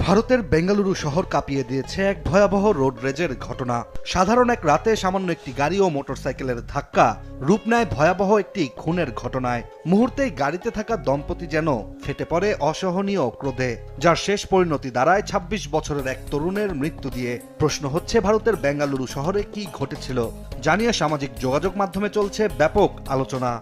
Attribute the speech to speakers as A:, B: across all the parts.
A: ভারতের বেঙ্গালুরু শহর কাঁপিয়ে দিয়েছে এক ভয়াবহ রোড রেজের ঘটনা। সাধারণ এক রাতে সামান্য একটি গাড়ি ও মোটরসাইকেলের ধাক্কা রূপ নেয় ভয়াবহ একটি খুনের ঘটনায়। মুহূর্তেই গাড়িতে থাকা দম্পতি যেন ফেটে পড়ে অসহনীয় ক্রোধে, যার শেষ পরিণতি দাঁড়ায় ২৬ বছরের এক তরুণের মৃত্যু দিয়ে। প্রশ্ন হচ্ছে, ভারতের বেঙ্গালুরু শহরে কি ঘটেছিল জানিয়ে সামাজিক যোগাযোগ মাধ্যমে চলছে ব্যাপক আলোচনা।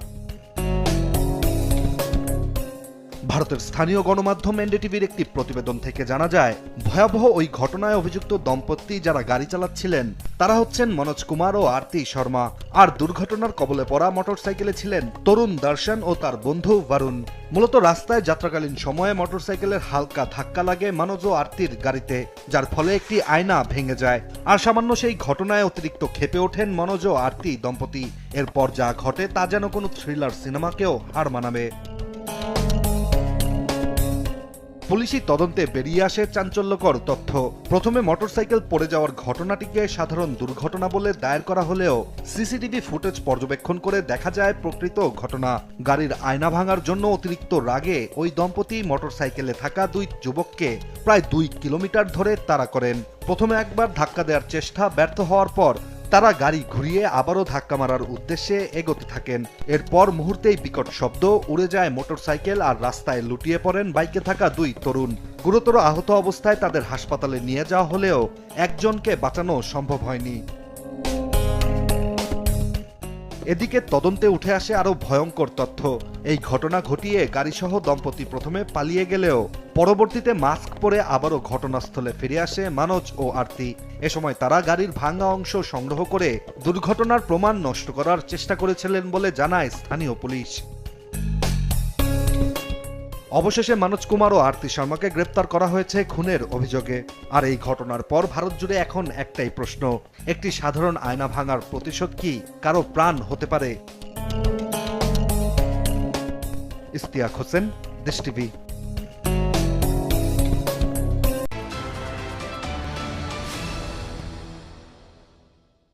A: ভারতের স্থানীয় গণমাধ্যম এনডিটিভির একটি প্রতিবেদন থেকে জানা যায়, ভয়াবহ ওই ঘটনায় অভিযুক্ত দম্পতি যারা গাড়ি চালাচ্ছিলেন তারা হচ্ছেন মনোজ কুমার ও আরতি শর্মা। আর দুর্ঘটনার কবলে পড়া মোটরসাইকেলে ছিলেন তরুণ দর্শন ও তার বন্ধু বরুণ। মূলত রাস্তায় যাত্রাকালীন সময়ে মোটরসাইকেলের হালকা ধাক্কা লাগে মনোজ ও আরতির গাড়িতে, যার ফলে একটি আয়না ভেঙে যায়। আর সামান্য সেই ঘটনায় অতিরিক্ত ক্ষেপে ওঠেন মনোজ ও আরতি দম্পতি। এরপর যা ঘটে তা যেন কোনো থ্রিলার সিনেমাকেও হার মানাবে। পুলিশি তদন্তে বেরিয়ে আসে চাঞ্চল্যকর তথ্য। প্রথমে মোটরসাইকেল পড়ে যাওয়ার ঘটনাটিকে সাধারণ দুর্ঘটনা বলে দায়ের করা হলেও সিসিটিভি ফুটেজ পর্যবেক্ষণ করে দেখা যায় প্রকৃত ঘটনা। গাড়ির আয়না ভাঙার জন্য অতিরিক্ত রাগে ওই দম্পতি মোটরসাইকেলে থাকা দুই যুবককে প্রায় ২ কিলোমিটার ধরে তাড়া করেন। প্রথমে একবার ধাক্কা দেওয়ার চেষ্টা ব্যর্থ হওয়ার পর তারা গাড়ি ঘুরিয়ে আবারও ধাক্কা মারার উদ্দেশ্যে এগোতে থাকেন। এরপর মুহূর্তেই বিকট শব্দ, উড়ে যায় মোটরসাইকেল আর রাস্তায় লুটিয়ে পড়েন বাইকে থাকা দুই তরুণ। গুরুতর আহত অবস্থায় তাদের হাসপাতালে নিয়ে যাওয়া হলেও একজনকে বাঁচানো সম্ভব হয়নি। এদিকে তদন্তে উঠে আসে আরো ভয়ঙ্কর তথ্য। এই ঘটনা ঘটিয়ে গাড়িসহ দম্পতি প্রথমে পালিয়ে গেলেও পরবর্তীতে মাস্ক পরে আবারও ঘটনাস্থলে ফিরে আসে মনোজ ও আরতি। এ সময় তারা গাড়ির ভাঙা অংশ সংগ্রহ করে দুর্ঘটনার প্রমাণ নষ্ট করার চেষ্টা করেছিলেন বলে জানায় স্থানীয় পুলিশ। অবশেষে মনোজ কুমার ও আরতি শর্মাকে গ্রেপ্তার করা হয়েছে খুনের অভিযোগে। আর এই ঘটনার পর ভারত জুড়ে এখন একটাই প্রশ্ন, একটি সাধারণ আয়না ভাঙার প্রতিশোধ কি কারো প্রাণ হতে পারে? ইশতিয়াক হোসেন, দেশ টিভি।